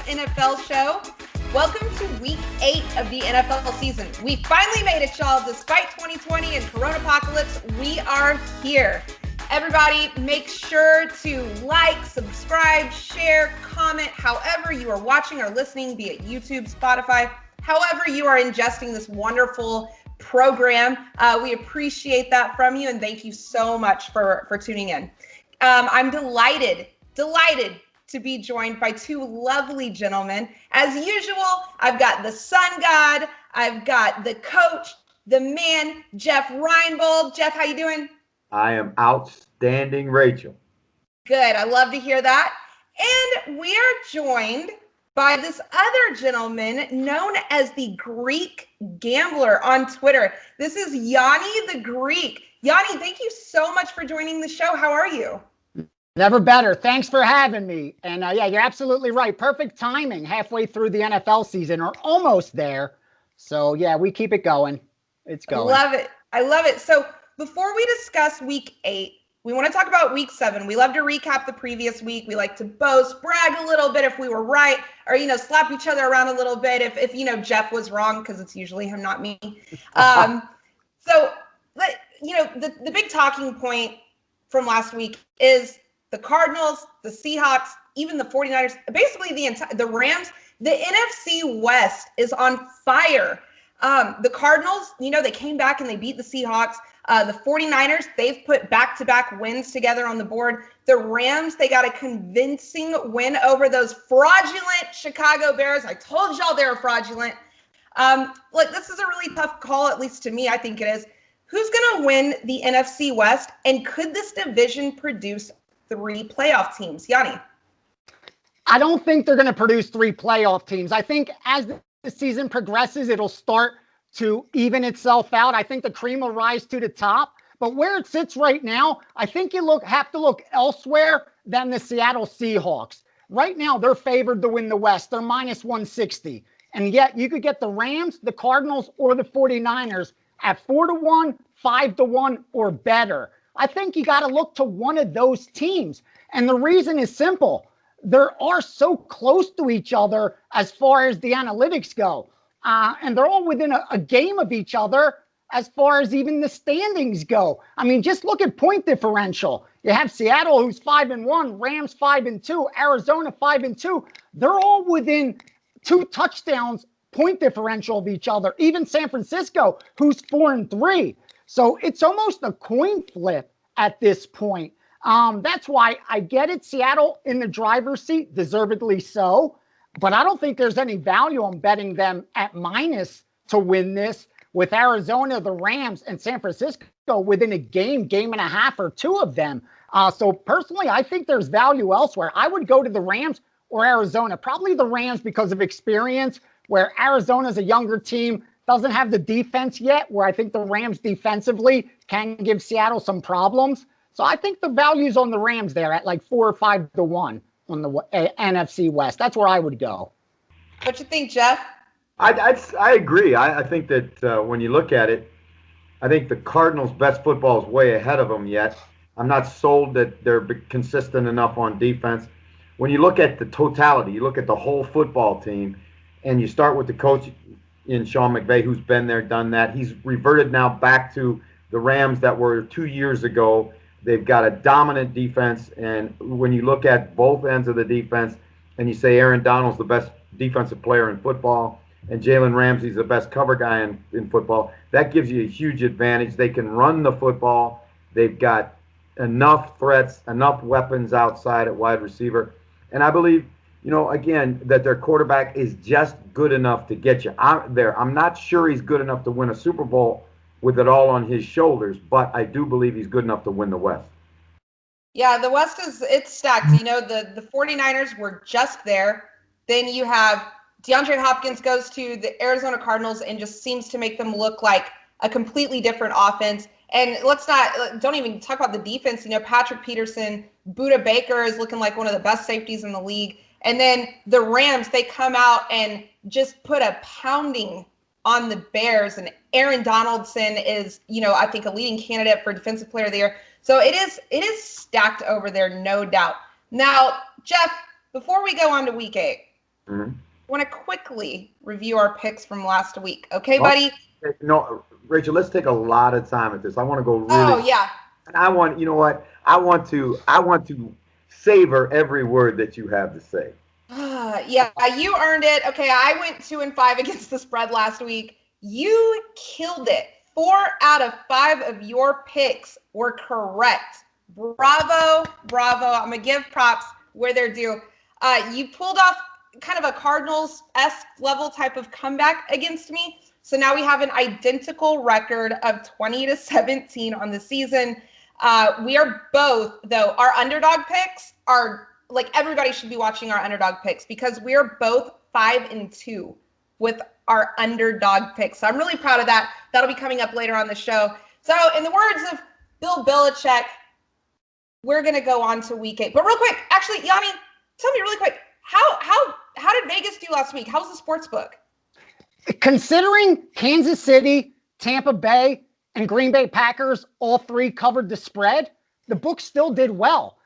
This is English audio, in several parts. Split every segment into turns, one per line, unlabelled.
NFL Show. Welcome to week 8 of the NFL season. We finally made it, y'all. Despite 2020 and Coronapocalypse, we are here. Everybody, make sure to like, subscribe, share, comment, however you are watching or listening, be it YouTube, Spotify, however you are ingesting this wonderful program. We appreciate that from you, and thank you so much for tuning in. I'm delighted to be joined by two lovely gentlemen. As usual, I've got the sun god, I've got the coach, the man, Jeff Reinebold. Jeff, how you doing?
I am outstanding, Rachael.
Good, I love to hear that. And we are joined by this other gentleman known as the Greek Gambler on Twitter. This is Gianni the Greek. Gianni, thank you so much for joining the show. How are you?
Never better. Thanks for having me. And yeah, you're absolutely right. Perfect timing halfway through the NFL season, or almost there. So yeah, we keep it going. It's going.
I love it. So before we discuss week 8, we want to talk about week 7. We love to recap the previous week. We like to boast, brag a little bit if we were right, or, slap each other around a little bit if Jeff was wrong, because it's usually him, not me. So, the big talking point from last week is the Cardinals, the Seahawks, even the 49ers, basically the Rams. The NFC West is on fire. The Cardinals, they came back and they beat the Seahawks. The 49ers, they've put back-to-back wins together on the board. The Rams, they got a convincing win over those fraudulent Chicago Bears. I told y'all they were fraudulent. This is a really tough call, at least to me, I think it is. Who's going to win the NFC West, and could this division produce 3 playoff teams? Gianni?
I don't think they're going to produce 3 playoff teams. I think as the season progresses, it'll start to even itself out. I think the cream will rise to the top. But where it sits right now, I think you have to look elsewhere than the Seattle Seahawks. Right now, they're favored to win the West. They're minus 160. And yet you could get the Rams, the Cardinals, or the 49ers at 4-1, 5-1, or better. I think you got to look to one of those teams. And the reason is simple. They are so close to each other as far as the analytics go. And they're all within a game of each other as far as even the standings go. I mean, just look at point differential. You have Seattle, who's 5-1, Rams 5-2, Arizona 5-2. They're all within 2 touchdowns point differential of each other. Even San Francisco, who's 4-3. So it's almost a coin flip at this point. That's why I get it. Seattle in the driver's seat, deservedly so. But I don't think there's any value on betting them at minus to win this, with Arizona, the Rams, and San Francisco within a game and a half or 2 of them. So personally, I think there's value elsewhere. I would go to the Rams or Arizona. Probably the Rams because of experience, where Arizona's a younger team, doesn't have the defense yet, where I think the Rams defensively can give Seattle some problems. So I think the value's on the Rams there at like 4 or 5-1 on the NFC West. That's where I would go.
What you think, Jeff?
I agree. I think that when you look at it, I think the Cardinals' best football is way ahead of them yet. I'm not sold that they're consistent enough on defense. When you look at the totality, you look at the whole football team, and you start with the coach in Sean McVay, who's been there, done that. He's reverted now back to the Rams that were 2 years ago. They've got a dominant defense, and when you look at both ends of the defense, and you say Aaron Donald's the best defensive player in football, and Jalen Ramsey's the best cover guy in football, that gives you a huge advantage. They can run the football. They've got enough threats, enough weapons outside at wide receiver. And I believe, again, that their quarterback is just good enough to get you out there. I'm not sure he's good enough to win a Super Bowl with it all on his shoulders, but I do believe he's good enough to win the West.
Yeah, the West it's stacked. The 49ers were just there. Then you have DeAndre Hopkins goes to the Arizona Cardinals and just seems to make them look like a completely different offense. And don't even talk about the defense. Patrick Peterson, Budda Baker is looking like one of the best safeties in the league. And then the Rams, they come out and just put a pounding on the Bears, and Aaron Donaldson is, I think a leading candidate for Defensive Player of the Year. So it is stacked over there, no doubt. Now, Jeff, before we go on to week 8,
Mhm.
I want to quickly review our picks from last week. Okay, buddy?
No, Rachel, let's take a lot of time at this. I want to go
Oh,
really,
yeah.
and I want, you know what? I want to savor every word that you have to say.
Yeah, you earned it. Okay, I went 2-5 against the spread last week. You killed it. 4 out of 5 of your picks were correct. Bravo, bravo. I'm gonna give props where they're due. You pulled off kind of a Cardinals-esque level type of comeback against me. So now we have an identical record of 20-17 on the season. We are both, though, our underdog picks are like everybody should be watching our underdog picks because we are both 5-2 with our underdog picks. So I'm really proud of that. That'll be coming up later on the show. So in the words of Bill Belichick, we're gonna go on to week 8. But real quick, actually, Gianni, tell me really quick, how did Vegas do last week? How was the sports book?
Considering Kansas City, Tampa Bay, and Green Bay Packers, all 3 covered the spread, the book still did well.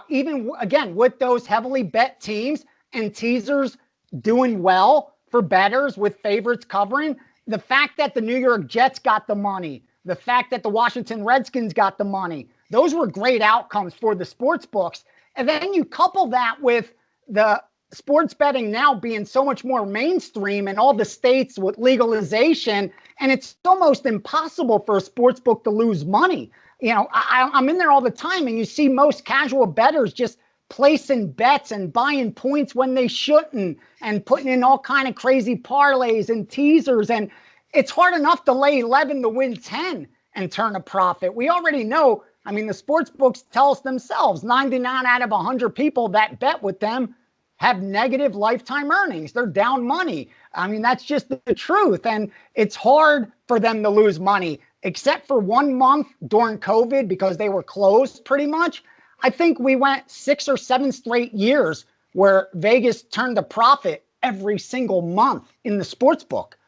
Even, again, with those heavily bet teams and teasers doing well for bettors with favorites covering, the fact that the New York Jets got the money, the fact that the Washington Redskins got the money, those were great outcomes for the sports books. And then you couple that with the sports betting now being so much more mainstream in all the states with legalization, and it's almost impossible for a sports book to lose money. You know, I'm in there all the time, and you see most casual bettors just placing bets and buying points when they shouldn't and putting in all kind of crazy parlays and teasers. And it's hard enough to lay 11 to win 10 and turn a profit. We already know, I mean, the sports books tell us themselves, 99 out of 100 people that bet with them have negative lifetime earnings. They're down money. I mean, that's just the truth. And it's hard for them to lose money, except for 1 month during COVID because they were closed pretty much. I think we went 6 or 7 straight years where Vegas turned a profit every single month in the sports book.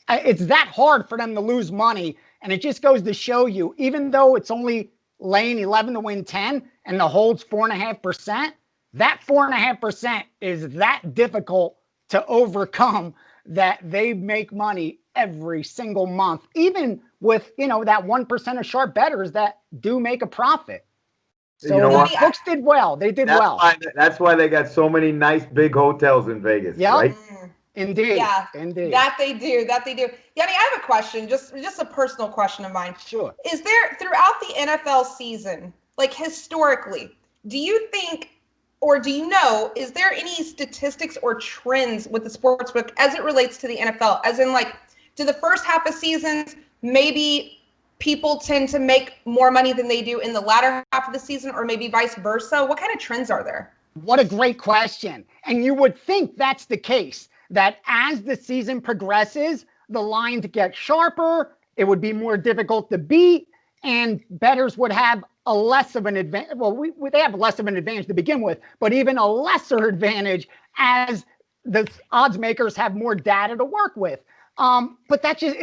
It's that hard for them to lose money. And it just goes to show you, even though it's only laying 11 to win 10 and the hold's 4.5%, that 4.5% is that difficult to overcome that they make money every single month, even with, you know, that 1% of sharp bettors that do make a profit. So
You know what?
the books did well. They did well.
That's why they got so many nice big hotels in Vegas,
Yep.
right?
Indeed.
Yeah,
Indeed.
that they do. Yanni, I have a question, just a personal question of mine.
Sure.
Is there, throughout the NFL season, like historically, do you think, or do you know, is there any statistics or trends with the sportsbook as it relates to the NFL? As in, like, do the first half of seasons maybe people tend to make more money than they do in the latter half of the season, or maybe vice versa? What kind of trends are there?
What a great question. And you would think that's the case, that as the season progresses, the lines get sharper, it would be more difficult to beat, and bettors would have a less of an advantage. Well, they have less of an advantage to begin with, but even a lesser advantage as the odds makers have more data to work with. But that's just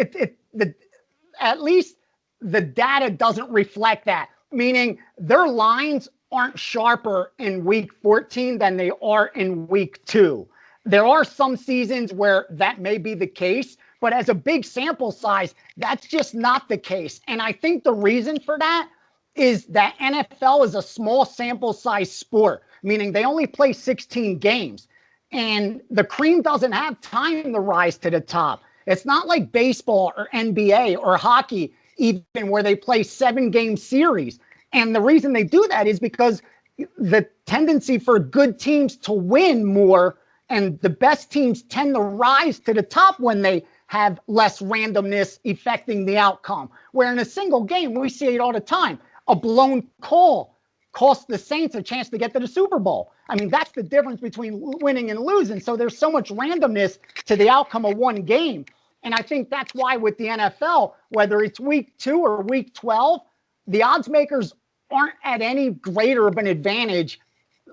at least the data doesn't reflect that, meaning their lines aren't sharper in week 14 than they are in week 2. There are some seasons where that may be the case, but as a big sample size, that's just not the case. And I think the reason for that is that NFL is a small sample size sport, meaning they only play 16 games. And the cream doesn't have time to rise to the top. It's not like baseball or NBA or hockey, even where they play 7-game series. And the reason they do that is because the tendency for good teams to win more and the best teams tend to rise to the top when they have less randomness affecting the outcome. Where in a single game, we see it all the time. A blown call cost the Saints a chance to get to the Super Bowl. I mean, that's the difference between winning and losing. So there's so much randomness to the outcome of one game. And I think that's why with the NFL, whether it's week 2 or week 12, the odds makers aren't at any greater of an advantage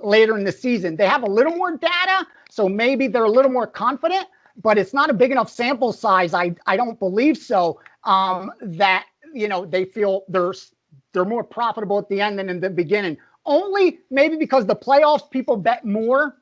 later in the season. They have a little more data, so maybe they're a little more confident, but it's not a big enough sample size. I don't believe so, that, you know, they feel they're more profitable at the end than in the beginning. Only maybe because the playoffs people bet more,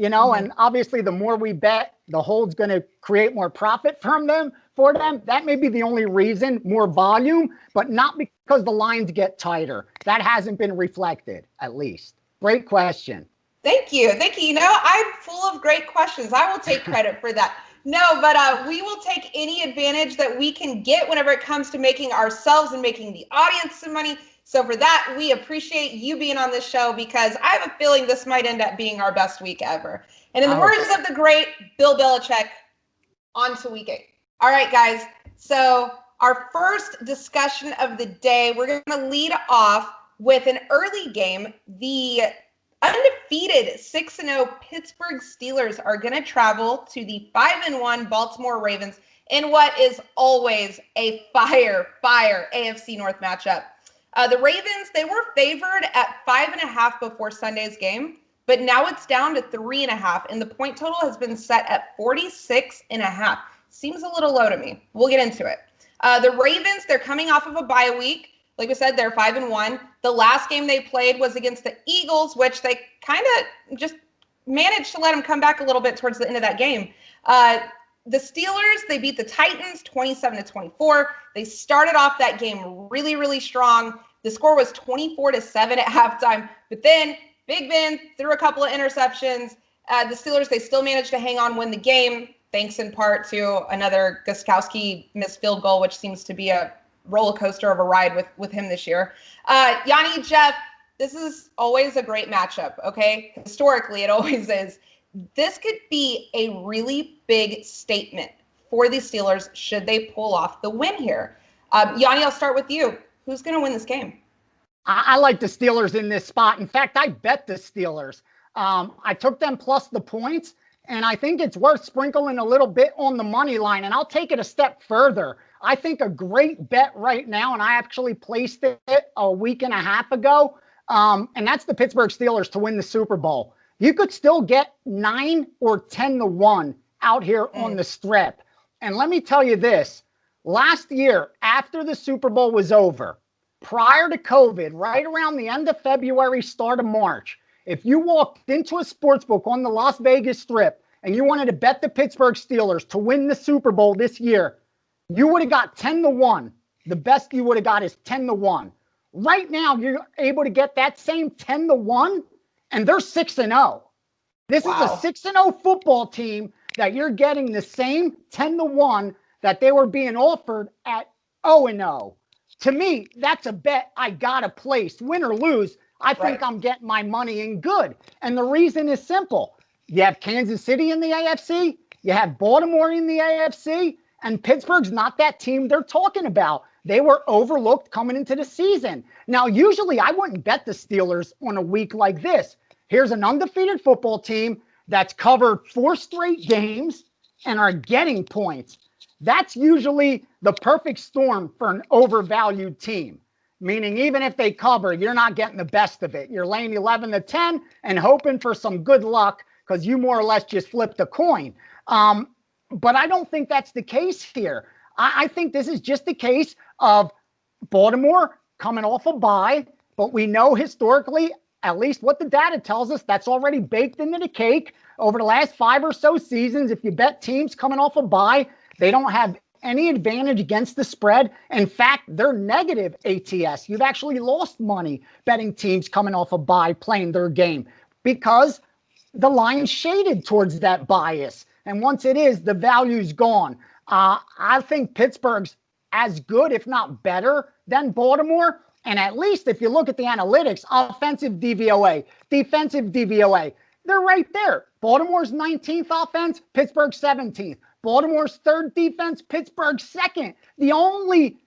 and obviously the more we bet, the hold's going to create more profit for them. That may be the only reason, more volume, but not because the lines get tighter. That hasn't been reflected, at least. Great question.
Thank you. I'm full of great questions. I will take credit for that. No, but we will take any advantage that we can get whenever it comes to making ourselves and making the audience some money. So for that, we appreciate you being on this show, because I have a feeling this might end up being our best week ever. And in the words of the great Bill Belichick, on to week 8. All right, guys. So our first discussion of the day, we're going to lead off with an early game. The undefeated 6-0 Pittsburgh Steelers are going to travel to the 5-1 Baltimore Ravens in what is always a fire AFC North matchup. The Ravens, they were favored at 5.5 before Sunday's game, but now it's down to 3.5, and the point total has been set at 46.5. Seems a little low to me. We'll get into it. The Ravens, they're coming off of a bye week. Like I said, they're 5-1. The last game they played was against the Eagles, which they kind of just managed to let them come back a little bit towards the end of that game. The Steelers, they beat the Titans 27-24. They started off that game really, really strong. The score was 24-7 at halftime, but then Big Ben threw a couple of interceptions. The Steelers, they still managed to hang on, win the game, thanks in part to another Gostkowski missed field goal, which seems to be a roller coaster of a ride with him this year. Gianni, Jeff, this is always a great matchup, okay? Historically, it always is. This could be a really big statement for the Steelers should they pull off the win here. Gianni, I'll start with you. Who's going to win this game?
I like the Steelers in this spot. In fact, I bet the Steelers. I took them plus the points, and I think it's worth sprinkling a little bit on the money line. And I'll take it a step further. I think a great bet right now, and I actually placed it a week and a half ago, and that's the Pittsburgh Steelers to win the Super Bowl. You could still get 9 or 10-1 out here on the strip. And let me tell you this. Last year, after the Super Bowl was over, prior to COVID, right around the end of February, start of March, if you walked into a sports book on the Las Vegas Strip and you wanted to bet the Pittsburgh Steelers to win the Super Bowl this year, you would have got 10-1. The best you would have got is 10-1. Right now, you're able to get that same 10-1, and they're 6-0. This is a 6-0 football team that you're getting the same 10-1 that they were being offered at 0-0. To me, that's a bet I got to place. Win or lose, I think I'm getting my money in good. And the reason is simple. You have Kansas City in the AFC. You have Baltimore in the AFC. And Pittsburgh's not that team they're talking about. They were overlooked coming into the season. Now, usually I wouldn't bet the Steelers on a week like this. Here's an undefeated football team that's covered 4 straight games and are getting points. That's usually the perfect storm for an overvalued team. Meaning even if they cover, you're not getting the best of it. You're laying 11-10 and hoping for some good luck because you more or less just flipped a coin. But I don't think that's the case here. I think this is just the case of Baltimore coming off a bye, but we know historically, at least what the data tells us, that's already baked into the cake. Over the last 5 or so seasons, if you bet teams coming off a bye, they don't have any advantage against the spread. In fact, they're negative ATS. You've actually lost money betting teams coming off a bye playing their game because the line's shaded towards that bias. And once it is, the value's gone. I think Pittsburgh's as good, if not better, than Baltimore. And at least if you look at the analytics, offensive DVOA, defensive DVOA, they're right there. Baltimore's 19th offense, Pittsburgh 17th. Baltimore's 3rd defense, Pittsburgh 2nd. The only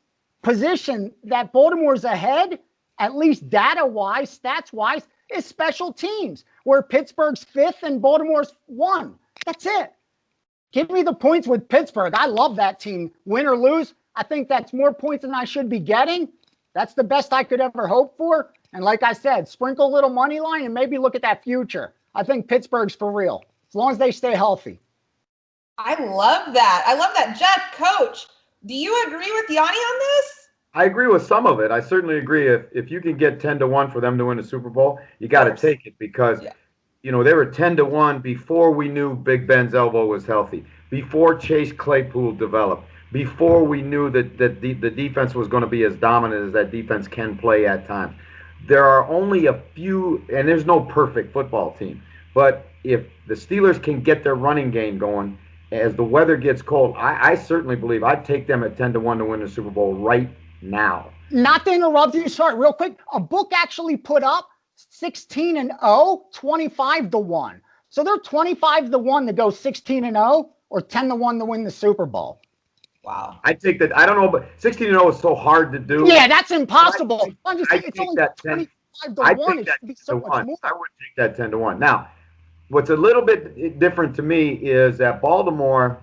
position that Baltimore's ahead, at least data-wise, stats-wise, is special teams, where Pittsburgh's 5th and Baltimore's 1. That's it. Give me the points with Pittsburgh. I love that team. Win or lose, I think that's more points than I should be getting. That's the best I could ever hope for. And like I said, sprinkle a little money line and maybe look at that future. I think Pittsburgh's for real, as long as they stay healthy.
I love that. Jeff, Coach, do you agree with Gianni on this?
I agree with some of it. I certainly agree. If you can get 10-1 for them to win a Super Bowl, you got to take it because They were 10-1 before we knew Big Ben's elbow was healthy, before Chase Claypool developed, before we knew that the defense was going to be as dominant as that defense can play at times. There are only a few, and there's no perfect football team, but if the Steelers can get their running game going as the weather gets cold, I certainly believe I'd take them at 10-1 to win the Super Bowl right now.
Not to interrupt you, sorry, real quick. A book actually put up 16-0, 25-1. So they're 25-1 to go 16-0 or 10-1 to win the Super Bowl.
Wow.
I take that. I don't know, but 16-0 is so hard to do.
Yeah, that's impossible. I'm just saying,
I
it's
take
only
that
25-1. It should be so much more.
I would take that 10-1. Now, what's a little bit different to me is that Baltimore,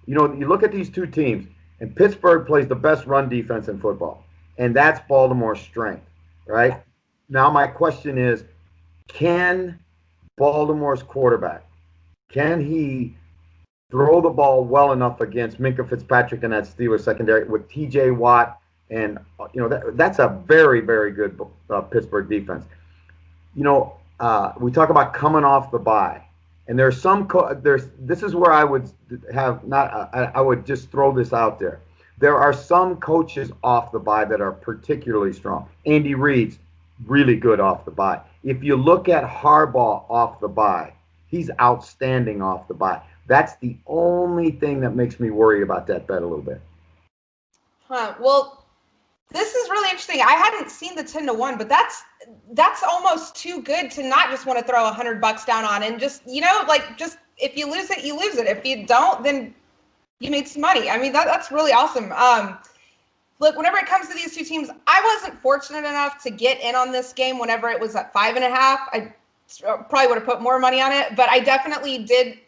you look at these two teams, and Pittsburgh plays the best run defense in football, and that's Baltimore's strength, right? Now, my question is, can Baltimore's quarterback, can he throw the ball well enough against Minkah Fitzpatrick and that Steelers secondary with T.J. Watt? And, that's a very, very good Pittsburgh defense. We talk about coming off the bye. And there's this is where I would I would just throw this out there. There are some coaches off the bye that are particularly strong. Andy Reid's really good off the bye. If you look at Harbaugh off the bye, he's outstanding off the bye. That's the only thing that makes me worry about that bet a little bit.
Well, this is really interesting. I hadn't seen the 10-1, but that's almost too good to not just want to throw $100 down on, and just just if you lose it, you lose it. If you don't, then you made some money. I mean, that's really awesome. Look, whenever it comes to these two teams, I wasn't fortunate enough to get in on this game whenever it was at 5.5. I probably would have put more money on it, but I definitely did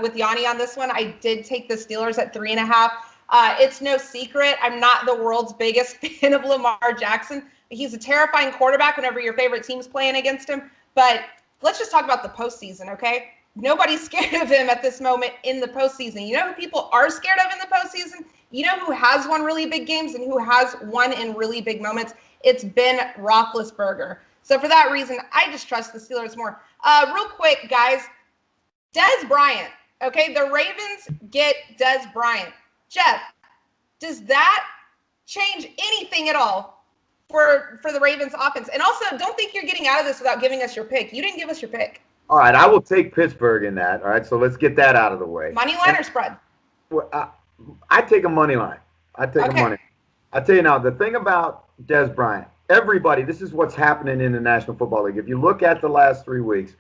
with Gianni on this one. I did take the Steelers at 3.5. It's no secret, I'm not the world's biggest fan of Lamar Jackson. He's a terrifying quarterback whenever your favorite team's playing against him. But let's just talk about the postseason, okay? Nobody's scared of him at this moment in the postseason. You know who people are scared of in the postseason? You know who has won really big games and who has won in really big moments? It's Ben Roethlisberger. So for that reason, I just trust the Steelers more. Real quick, guys, Dez Bryant, okay? The Ravens get Dez Bryant. Jeff, does that change anything at all for the Ravens offense? And also, don't think you're getting out of this without giving us your pick. You didn't give us your pick.
All right, I will take Pittsburgh in that. All right, so let's get that out of the way.
Money line or spread?
I take a money line. I take a money. I tell you now, the thing about Dez Bryant, everybody, this is what's happening in the National Football League. If you look at the last 3 weeks,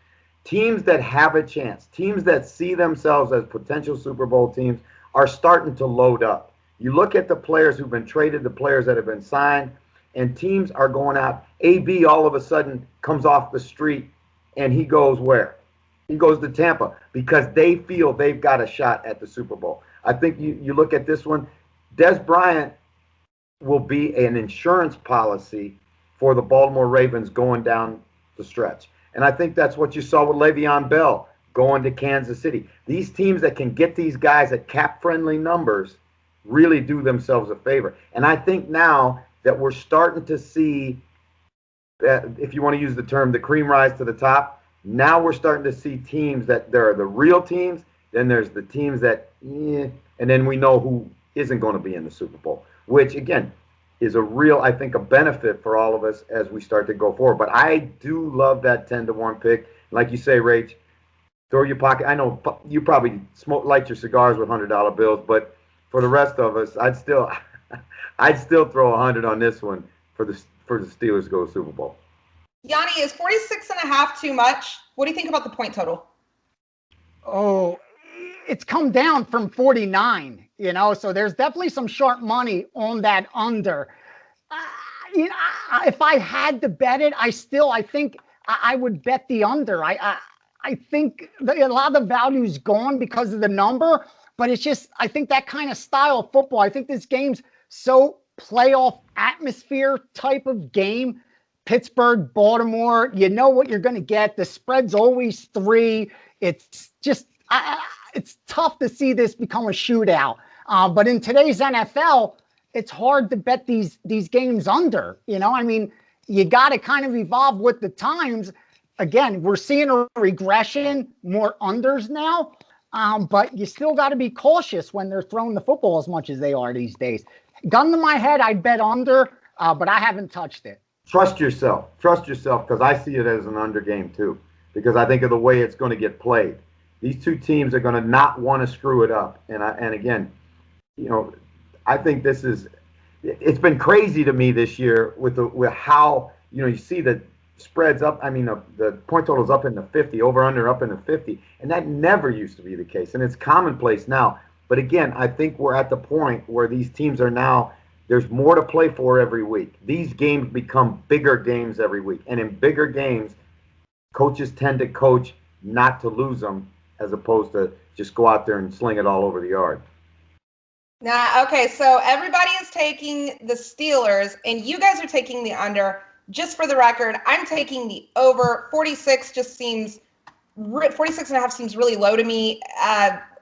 teams that have a chance, teams that see themselves as potential Super Bowl teams, are starting to load up. You look at the players who've been traded, the players that have been signed, and teams are going out. AB all of a sudden comes off the street, and he goes where? He goes to Tampa because they feel they've got a shot at the Super Bowl. I think you look at this one, Dez Bryant will be an insurance policy for the Baltimore Ravens going down the stretch. And I think that's what you saw with Le'Veon Bell going to Kansas City. These teams that can get these guys at cap-friendly numbers really do themselves a favor. And I think now that we're starting to see, if you want to use the term, the cream rise to the top, now we're starting to see teams that there are the real teams, then there's the teams that, and then we know who isn't going to be in the Super Bowl, which, again, is a real, I think, a benefit for all of us as we start to go forward. But I do love that 10-1 pick. Like you say, Rach, throw your pocket. I know you probably light your cigars with $100 bills, but for the rest of us, I'd still throw 100 on this one for the Steelers to go to Super Bowl.
Gianni, is 46.5 too much? What do you think about the point total?
Oh, it's come down from 49, so there's definitely some sharp money on that under. If I had to bet it, I think I would bet the under. I think a lot of the value is gone because of the number, but it's just, I think that kind of style of football, I think this game's so playoff atmosphere type of game. Pittsburgh, Baltimore, you know what you're going to get. The spread's always 3. It's just, it's tough to see this become a shootout. But in today's NFL, it's hard to bet these games under. You got to kind of evolve with the times, again, we're seeing a regression, more unders now. But you still got to be cautious when they're throwing the football as much as they are these days. Gun to my head, I'd bet under, but I haven't touched it.
Trust yourself, because I see it as an under game too, because I think of the way it's going to get played. These two teams are going to not want to screw it up. And again, I think it's been crazy to me this year with how, you see the spreads up. I mean, the point total's up in the 50, over under up in the 50, and that never used to be the case. And it's commonplace now. But again, I think we're at the point where these teams are now, there's more to play for every week. These games become bigger games every week. And in bigger games, coaches tend to coach not to lose them as opposed to just go out there and sling it all over the yard.
Okay, so everybody is taking the Steelers, and you guys are taking the under. Just for the record, I'm taking the over. 46 just seems 46 and a half seems really low to me.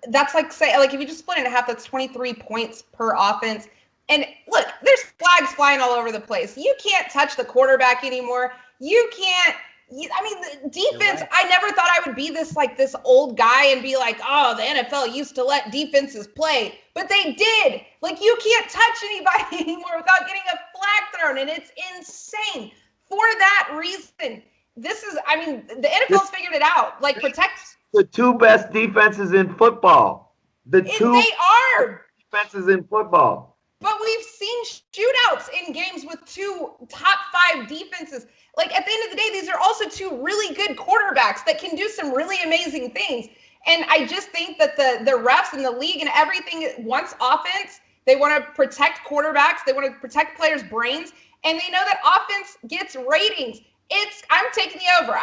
That's like if you just split it in half, that's 23 points per offense. And look, there's flags flying all over the place. You can't touch the quarterback anymore. You can't. The defense, right. I never thought I would be this old guy and be like, oh, the NFL used to let defenses play, but they did. You can't touch anybody anymore without getting a flag thrown, and it's insane. For that reason, the NFL's figured it out. Protect
the two best defenses in football.
They are
defenses in football.
But we've seen shootouts in games with two top 5 defenses. At the end of the day, these are also two really good quarterbacks that can do some really amazing things. And I just think that the refs and the league and everything wants offense. They want to protect quarterbacks. They want to protect players' brains. And they know that offense gets ratings. I'm taking the over.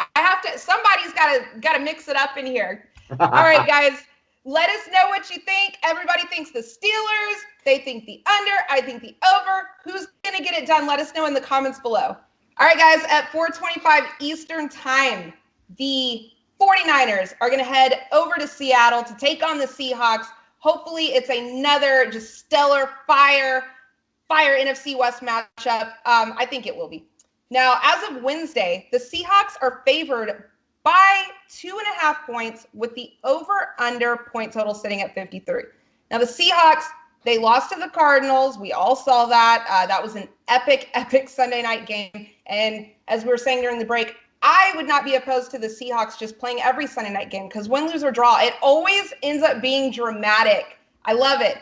Somebody's got to mix it up in here. All right, guys. Let us know what you think. Everybody thinks the Steelers. They think the under. I think the over. Who's going to get it done? Let us know in the comments below. All right, guys, at 4:25 Eastern time, the 49ers are going to head over to Seattle to take on the Seahawks. Hopefully, it's another just stellar fire NFC West matchup. I think it will be. Now, as of Wednesday, the Seahawks are favored by 2.5 points with the over-under point total sitting at 53. Now, the Seahawks, they lost to the Cardinals. We all saw that. That was an epic Sunday night game. And as we were saying during the break, I would not be opposed to the Seahawks just playing every Sunday night game because win, lose, or draw, it always ends up being dramatic. I love it.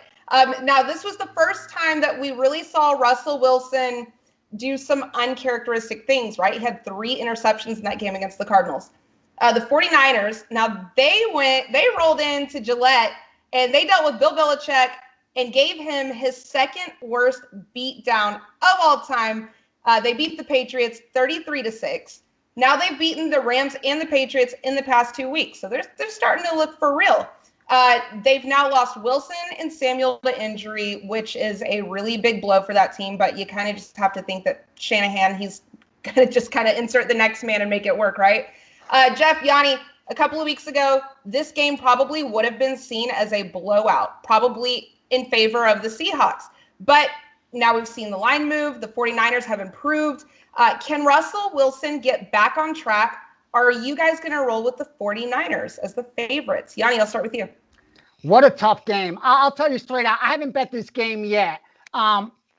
Now, this was the first time that we really saw Russell Wilson do some uncharacteristic things, right? He had 3 interceptions in that game against the Cardinals. The 49ers, now they rolled into Gillette and they dealt with Bill Belichick and gave him his second worst beatdown of all time. They beat the Patriots 33-6. Now they've beaten the Rams and the Patriots in the past 2 weeks. So they're starting to look for real. They've now lost Wilson and Samuel to injury, which is a really big blow for that team. But you kind of just have to think that Shanahan, he's going to just kind of insert the next man and make it work, right? Jeff, Gianni, a couple of weeks ago, this game probably would have been seen as a blowout, probably in favor of the Seahawks. But now we've seen the line move. The 49ers have improved. Can Russell Wilson get back on track? Are you guys going to roll with the 49ers as the favorites? Gianni, I'll start with you.
What a tough game. I'll tell you straight out, I haven't bet this game yet.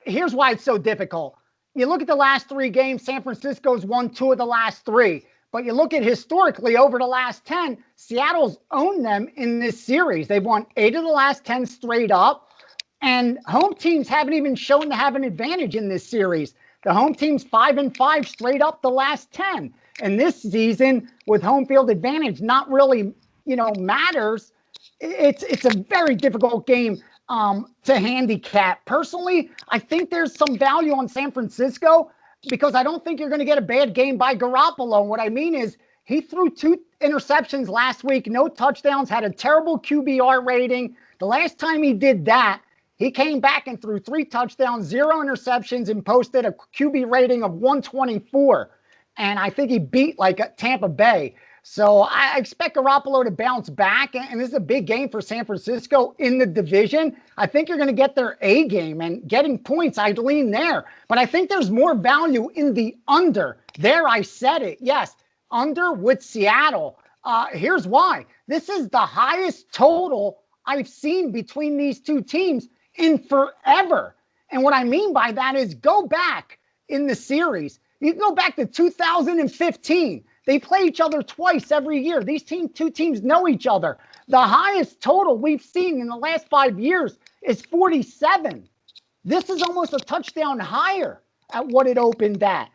Here's why it's so difficult. You look at the last 3 games, San Francisco's won 2 of the last 3. But you look at historically over the last 10, Seattle's owned them in this series. They've won 8 of the last 10 straight up. And home teams haven't even shown to have an advantage in this series. The home team's 5-5 straight up the last 10. And this season, with home field advantage not really, matters, it's a very difficult game to handicap. Personally, I think there's some value on San Francisco because I don't think you're going to get a bad game by Garoppolo. What I mean is he threw 2 interceptions last week, no touchdowns, had a terrible QBR rating. The last time he did that, he came back and threw 3 touchdowns, 0 interceptions, and posted a QB rating of 124. And I think he beat Tampa Bay. So I expect Garoppolo to bounce back. And this is a big game for San Francisco in the division. I think you're going to get their A game and getting points. I'd lean there. But I think there's more value in the under. There, I said it. Yes, under with Seattle. Here's why. This is the highest total I've seen between these two teams in forever. And what I mean by that is go back in the series. You can go back to 2015. They play each other twice every year. These two teams know each other. The highest total we've seen in the last 5 years is 47. This is almost a touchdown higher at what it opened at.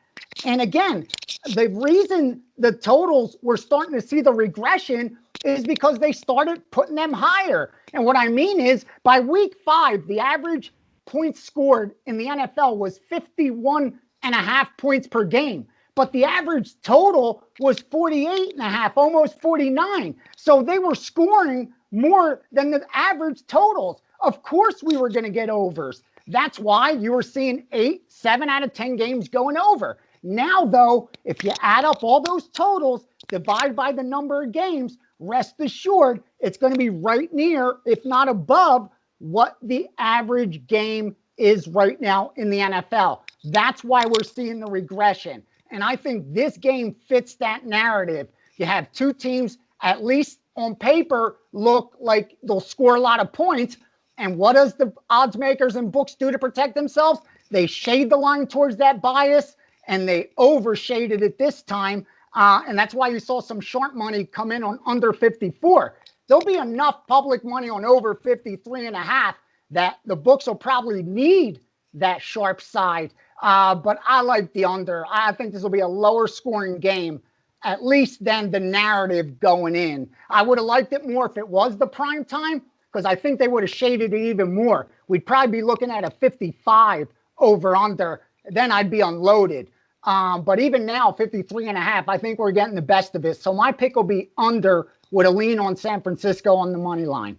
And again, the reason the totals were starting to see the regression is because they started putting them higher. And what I mean is by week 5, the average points scored in the NFL was 51.5 points per game. But the average total was 48.5, almost 49. So they were scoring more than the average totals. Of course we were going to get overs. That's why you were seeing 7 out of 10 games going over. Now, though, if you add up all those totals, divide by the number of games, rest assured it's going to be right near, if not above, what the average game is right now in the NFL. That's why we're seeing the regression. And I think this game fits that narrative. You have two teams, at least on paper, look like they'll score a lot of points. And what does the odds makers and books do to protect themselves? They shade the line towards that bias, and they overshaded it this time. And that's why you saw some short money come in on under 54. There'll be enough public money on over 53.5 that the books will probably need that sharp side. But I like the under. I think this will be a lower scoring game, at least than the narrative going in. I would have liked it more if it was the prime time, because I think they would have shaded it even more. We'd probably be looking at a 55 over under. Then I'd be unloaded. But even now, 53.5, I think we're getting the best of it. So my pick will be under with a lean on San Francisco on the money line.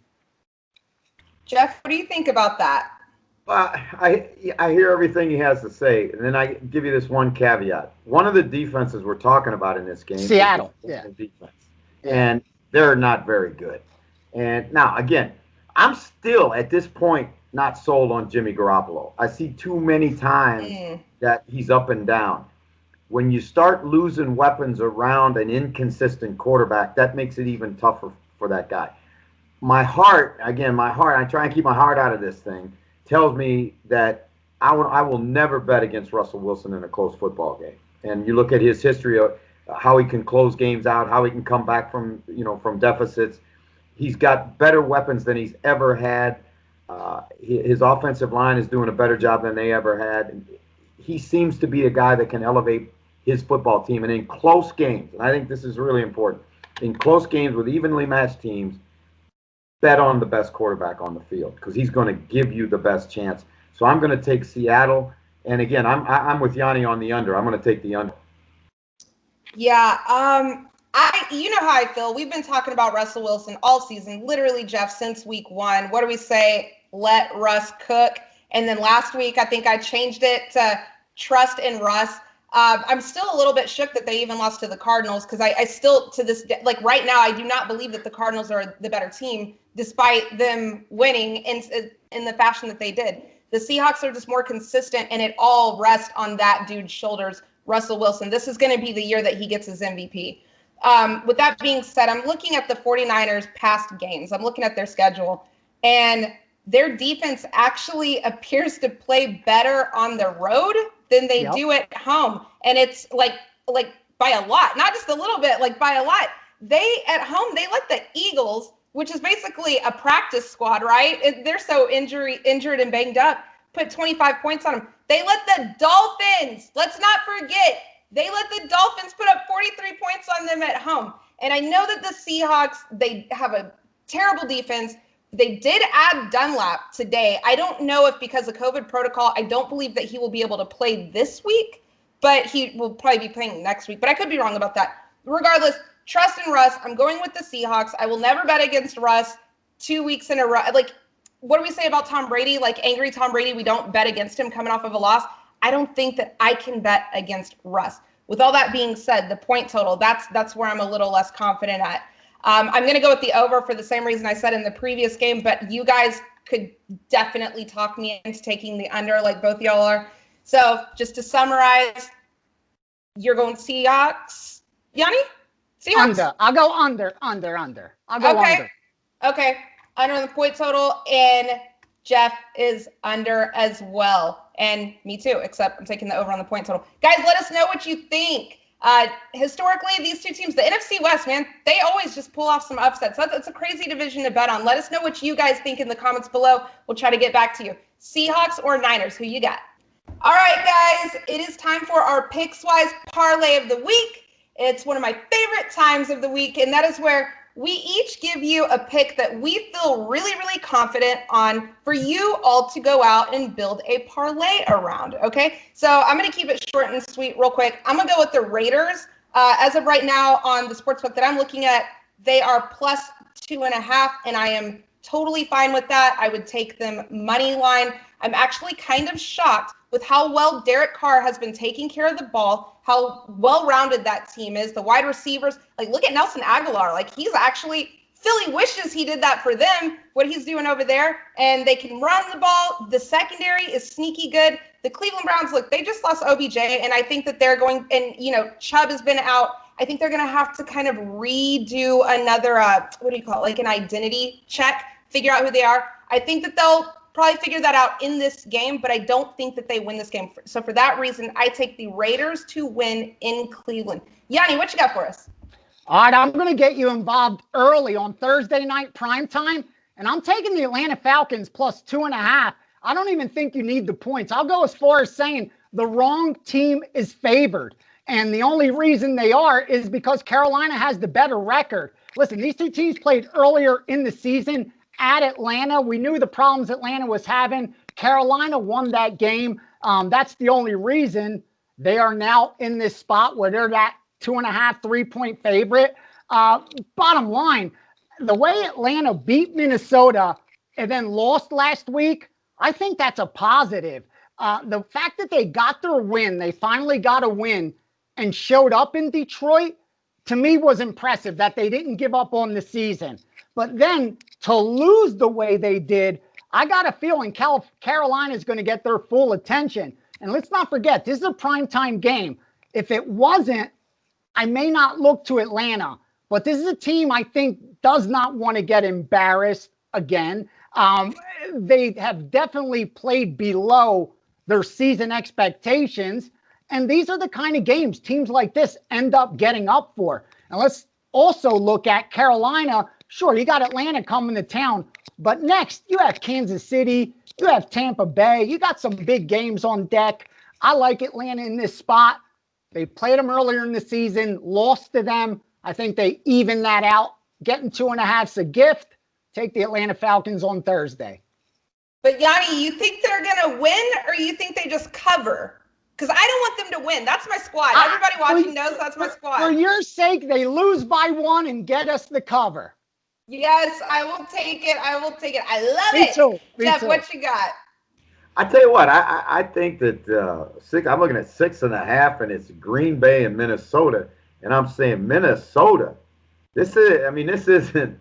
Jeff, what do you think about that?
I hear everything he has to say, and then I give you this one caveat. One of the defenses we're talking about in this game,
Seattle,
is defense, and they're not very good. And now, again, I'm still at this point not sold on Jimmy Garoppolo. I see too many times that he's up and down. When you start losing weapons around an inconsistent quarterback, that makes it even tougher for that guy. My heart, I try and keep my heart out of this thing, tells me that I will never bet against Russell Wilson in a close football game. And you look at his history of how he can close games out, how he can come back from deficits. He's got better weapons than he's ever had. His offensive line is doing a better job than they ever had. He seems to be a guy that can elevate his football team. And in close games, and I think this is really important, in close games with evenly matched teams, bet on the best quarterback on the field because he's going to give you the best chance. So I'm going to take Seattle. And again, I'm with Gianni on the under. I'm going to take the under.
Yeah, you know how I feel. We've been talking about Russell Wilson all season, literally, Jeff, since week 1. What do we say? Let Russ cook. And then last week, I think I changed it to trust in Russ. I'm still a little bit shook that they even lost to the Cardinals because I still, to this day, like right now, I do not believe that the Cardinals are the better team despite them winning in the fashion that they did. The Seahawks are just more consistent, and it all rests on that dude's shoulders, Russell Wilson. This is going to be the year that he gets his MVP. With that being said, I'm looking at the 49ers' past games. I'm looking at their schedule, and their defense actually appears to play better on the road than they do at home. And it's like by a lot, not just a little bit, like by a lot. They at home, they let the Eagles, which is basically a practice squad, right? They're so injured and banged up, put 25 points on them. They let the Dolphins, let's not forget, they let the Dolphins put up 43 points on them at home. And I know that the Seahawks, they have a terrible defense. They did add Dunlap today. I don't know if because of COVID protocol, I don't believe that he will be able to play this week, but he will probably be playing next week. But I could be wrong about that. Regardless, trust in Russ. I'm going with the Seahawks. I will never bet against Russ 2 weeks in a row. Like, what do we say about Tom Brady? Like, angry Tom Brady, we don't bet against him coming off of a loss. I don't think that I can bet against Russ. With all that being said, the point total, that's where I'm a little less confident at. I'm going to go with the over for the same reason I said in the previous game, but you guys could definitely talk me into taking the under like both y'all are. So just to summarize, you're going Seahawks, Yanni? Seahawks?
Under. I'll go under. I'll go under.
Okay. Under the point total, and Jeff is under as well. And me too, except I'm taking the over on the point total. Guys, let us know what you think. Historically, these two teams, the NFC West, man, they always just pull off some upsets. That's a crazy division to bet on. Let us know what you guys think in the comments below. We'll try to get back to you. Seahawks or Niners, who you got? All right, guys, it is time for our Pickswise Parlay of the week. It's one of my favorite times of the week, and that is where we each give you a pick that we feel really, really confident on for you all to go out and build a parlay around, okay? So I'm going to keep it short and sweet real quick. I'm going to go with the Raiders. As of right now on the sportsbook that I'm looking at, they are plus 2.5, and I am totally fine with that. I would take them money line. I'm actually kind of shocked with how well Derek Carr has been taking care of the ball, how well-rounded that team is, the wide receivers. Like, look at Nelson Aguilar. Like, he's actually, Philly wishes he did that for them, what he's doing over there. And they can run the ball. The secondary is sneaky good. The Cleveland Browns, look, they just lost OBJ, and I think that they're going, and, you know, Chubb has been out. I think they're going to have to kind of redo another, what do you call it, like an identity check, figure out who they are. I think that they'll probably figure that out in this game, but I don't think that they win this game. So for that reason, I take the Raiders to win in Cleveland. Yanni, what you got for us?
All right, I'm going to get you involved early on Thursday night primetime, and I'm taking the Atlanta Falcons plus 2.5. I don't even think you need the points. I'll go as far as saying the wrong team is favored, and the only reason they are is because Carolina has the better record. Listen, these two teams played earlier in the season at Atlanta. We knew the problems Atlanta was having. Carolina won that game. That's the only reason they are now in this spot where they're that 2.5, 3-point favorite. Bottom line, the way Atlanta beat Minnesota and then lost last week, I think that's a positive. The fact that they got their win, they finally got a win and showed up in Detroit, to me was impressive that they didn't give up on the season. But then to lose the way they did, I got a feeling Carolina is going to get their full attention. And let's not forget, this is a primetime game. If it wasn't, I may not look to Atlanta. But this is a team I think does not want to get embarrassed again. They have definitely played below their season expectations. And these are the kind of games teams like this end up getting up for. And let's also look at Carolina. Sure, you got Atlanta coming to town, but next you have Kansas City, you have Tampa Bay, you got some big games on deck. I like Atlanta in this spot. They played them earlier in the season, lost to them. I think they even that out. Getting 2.5's a gift. Take the Atlanta Falcons on Thursday.
But Yanni, you think they're going to win, or you think they just cover? Because I don't want them to win. That's my squad. Everybody watching knows that's my squad.
For your sake, they lose by 1 and get us the cover.
Yes, I will take it. I love
Me
it.
too.
Jeff, what you got?
I tell you what, I think that I'm looking at 6.5, and it's Green Bay and Minnesota, and I'm saying Minnesota. This isn't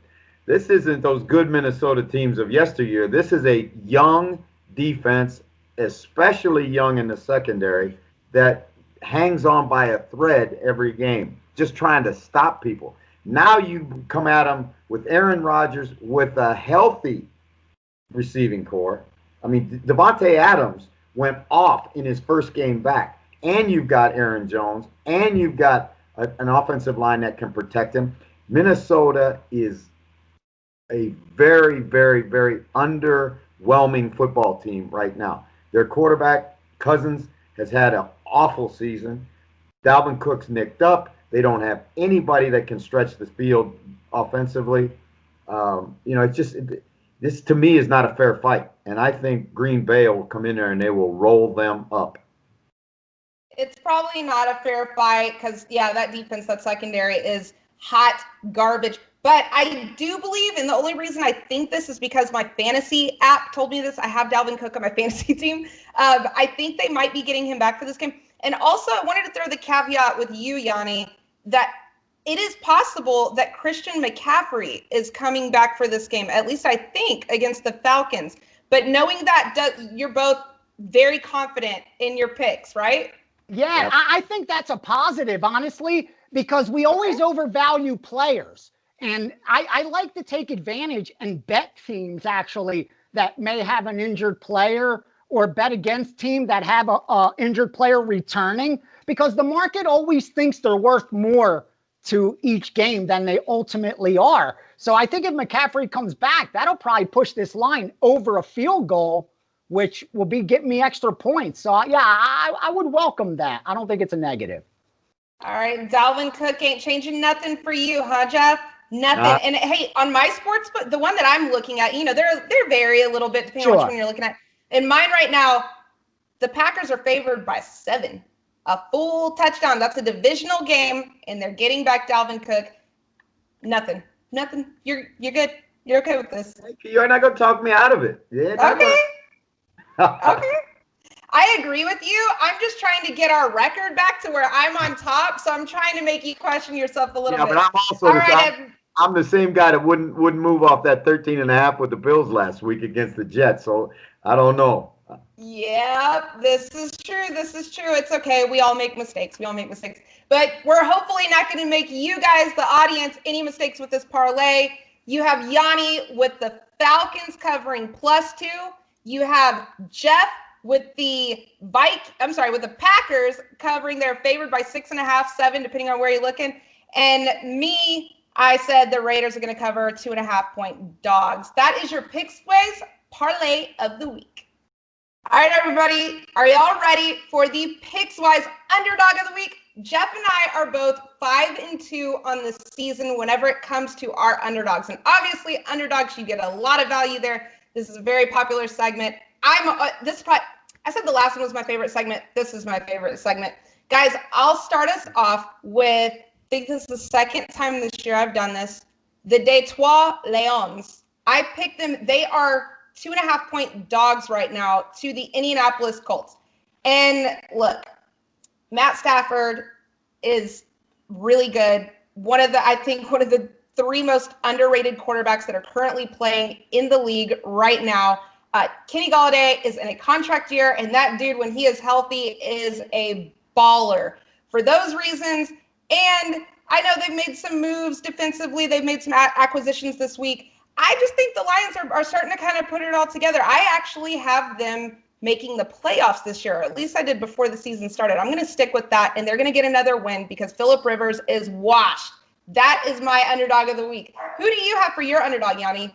those good Minnesota teams of yesteryear. This is a young defense, especially young in the secondary, that hangs on by a thread every game, just trying to stop people. Now you come at them with Aaron Rodgers with a healthy receiving core. I mean, Devontae Adams went off in his first game back, and you've got Aaron Jones, and you've got an offensive line that can protect him. Minnesota is a very, very, very underwhelming football team right now. Their quarterback, Cousins, has had an awful season. Dalvin Cook's nicked up. They don't have anybody that can stretch the field offensively. It's just this to me is not a fair fight, and I think Green Bay will come in there and they will roll them up.
It's probably not a fair fight because, that defense, that secondary is hot garbage. But I do believe, and the only reason I think this is because my fantasy app told me this. I have Dalvin Cook on my fantasy team. I think they might be getting him back for this game. And also, I wanted to throw the caveat with you, Yanni, that it is possible that Christian McCaffrey is coming back for this game, at least I think, against the Falcons. But knowing that, you're both very confident in your picks, right?
Yeah,
Yep.
I think that's a positive, honestly, because we always overvalue players. And I like to take advantage and bet teams, actually, that may have an injured player or bet against team that have a injured player returning, because the market always thinks they're worth more to each game than they ultimately are. So I think if McCaffrey comes back, that'll probably push this line over a field goal, which will be getting me extra points. So, yeah, I would welcome that. I don't think it's a negative.
All right, Dalvin Cook ain't changing nothing for you, huh, Jeff? Nothing.
Nah.
And hey, on my sports book, the one that I'm looking at, they're vary a little bit depending on which
Sure.
one you're looking at. In mine right now, the Packers are favored by 7, a full touchdown. That's a divisional game, and they're getting back Dalvin Cook. Nothing. You're good. You're okay with this.
You're not going to talk me out of it. Yeah.
Okay. I agree with you. I'm just trying to get our record back to where I'm on top. So I'm trying to make you question yourself a little bit.
But I'm also
all right,
I'm the same guy that wouldn't move off that 13.5 with the Bills last week against the Jets. So I don't know.
Yeah, this is true. It's okay. We all make mistakes. But we're hopefully not going to make you guys, the audience, any mistakes with this parlay. You have Gianni with the Falcons covering +2. You have Jeff with the Packers covering. They're favored by 6.5, 7, depending on where you're looking. And me, I said the Raiders are going to cover 2.5-point dogs. That is your Pickswise parlay of the week. All right, everybody, are y'all ready for the Pickswise Underdog of the week? Jeff and I are both 5-2 on the season whenever it comes to our underdogs. And obviously, underdogs, you get a lot of value there. This is a very popular segment. I said the last one was my favorite segment. This is my favorite segment. Guys, I'll start us off with, I think this is the second time this year I've done this, the Detroit Lions. I picked them. They are 2.5-point dogs right now to the Indianapolis Colts. And look, Matt Stafford is really good. One of the 3 most underrated quarterbacks that are currently playing in the league right now. Kenny Golladay is in a contract year, and that dude, when he is healthy, is a baller. For those reasons, and I know they've made some moves defensively. They've made some acquisitions this week. I just think the Lions are starting to kind of put it all together. I actually have them making the playoffs this year. At least I did before the season started. I'm going to stick with that, and they're going to get another win because Phillip Rivers is washed. That is my underdog of the week. Who do you have for your underdog, Gianni?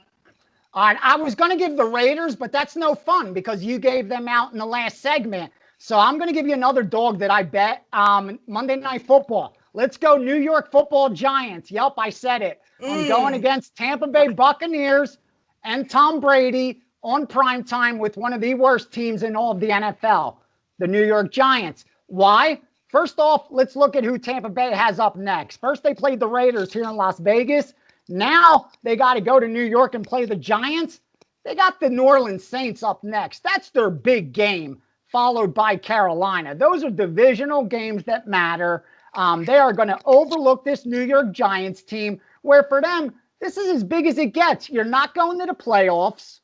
All right, I was going to give the Raiders, but that's no fun because you gave them out in the last segment. So I'm going to give you another dog that I bet. Monday Night Football. Let's go New York Football Giants. Yep, I said it. I'm going against Tampa Bay Buccaneers and Tom Brady on primetime with one of the worst teams in all of the NFL, the New York Giants. Why? First off, let's look at who Tampa Bay has up next. First, they played the Raiders here in Las Vegas. Now they got to go to New York and play the Giants. They got the New Orleans Saints up next. That's their big game, followed by Carolina. Those are divisional games that matter. They are going to overlook this New York Giants team, where for them, this is as big as it gets. You're not going to the playoffs.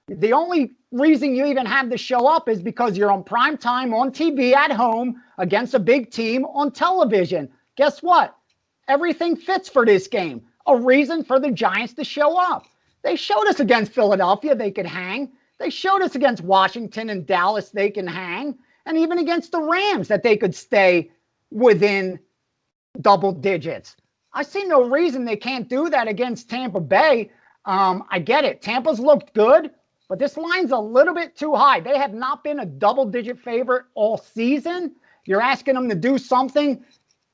The only reason you even have to show up is because you're on prime time on TV at home against a big team on television. Guess what? Everything fits for this game. A reason for the Giants to show up. They showed us against Philadelphia they could hang. They showed us against Washington and Dallas they can hang. And even against the Rams that they could stay within double digits. I see no reason they can't do that against Tampa Bay. I get it. Tampa's looked good, but this line's a little bit too high. They have not been a double-digit favorite all season. You're asking them to do something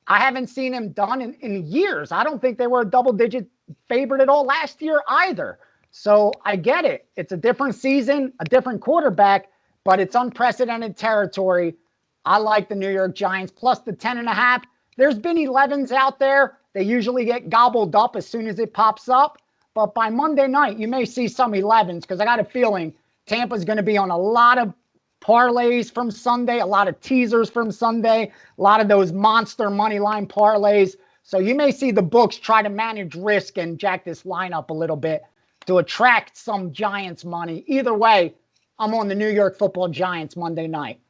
I haven't seen them done in years. I don't think they were a double-digit favorite at all last year either. So I get it. It's a different season, a different quarterback, but it's unprecedented territory. I like the New York Giants plus the 10.5. There's been 11s out there. They usually get gobbled up as soon as it pops up. But by Monday night, you may see some 11s because I got a feeling Tampa's going to be on a lot of parlays from Sunday, a lot of teasers from Sunday, a lot of those monster money line parlays. So you may see the books try to manage risk and jack this line up a little bit to attract some Giants money. Either way, I'm on the New York Football Giants Monday night.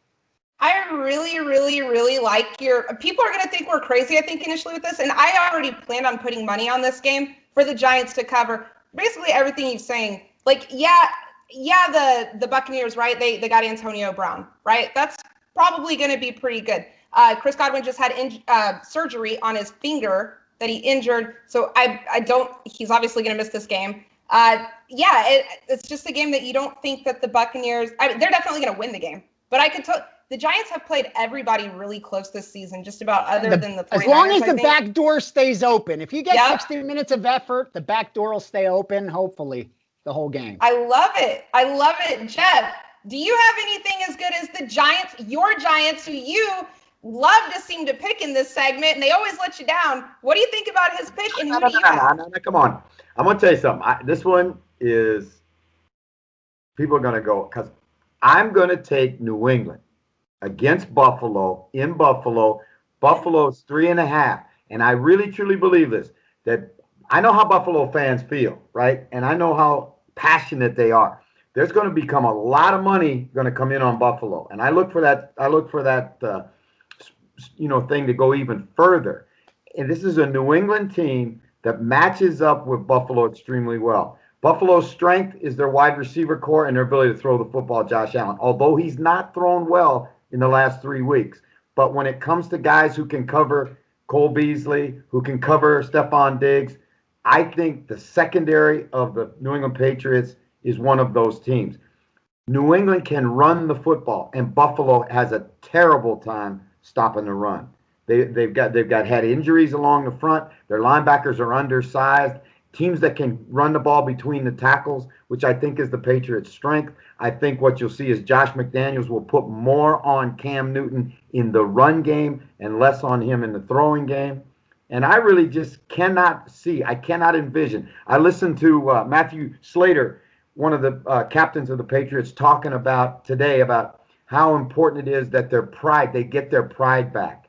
I really, really, really like your. People are going to think we're crazy, I think, initially with this. And I already planned on putting money on this game for the Giants to cover basically everything you're saying. Like, the Buccaneers, right? They got Antonio Brown, right? That's probably going to be pretty good. Chris Godwin just had surgery on his finger that he injured. So he's obviously going to miss this game. It's just a game that you don't think that the Buccaneers, they're definitely going to win the game. But I could tell the Giants have played everybody really close this season, just about other than the 49ers.
As long as the back door stays open. If you get 60 minutes of effort, the back door will stay open, hopefully, the whole game.
I love it. Jeff, do you have anything as good as the Giants, your Giants, who you love to seem to pick in this segment, and they always let you down? What do you think about his pick, and who do you have?
No, come on. I'm going to tell you something. This one is – people are going to go – because I'm going to take New England against Buffalo in Buffalo. Buffalo's 3.5. And I really, truly believe this, that I know how Buffalo fans feel, right? And I know how passionate they are. There's going to become a lot of money going to come in on Buffalo. And I look for that thing to go even further. And this is a New England team that matches up with Buffalo extremely well. Buffalo's strength is their wide receiver core and their ability to throw the football, Josh Allen, although he's not thrown well in the last 3 weeks. But when it comes to guys who can cover Cole Beasley, who can cover Stephon Diggs, I think the secondary of the New England Patriots is one of those teams. New England can run the football, and Buffalo has a terrible time stopping the run. They've had injuries along the front. Their linebackers are undersized. Teams that can run the ball between the tackles, which I think is the Patriots' strength. I think what you'll see is Josh McDaniels will put more on Cam Newton in the run game and less on him in the throwing game. And I really just cannot envision. I listened to Matthew Slater, one of the captains of the Patriots, talking about today about how important it is that they get their pride back.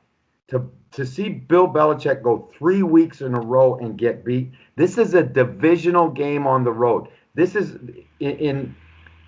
To see Bill Belichick go 3 weeks in a row and get beat, this is a divisional game on the road. This is,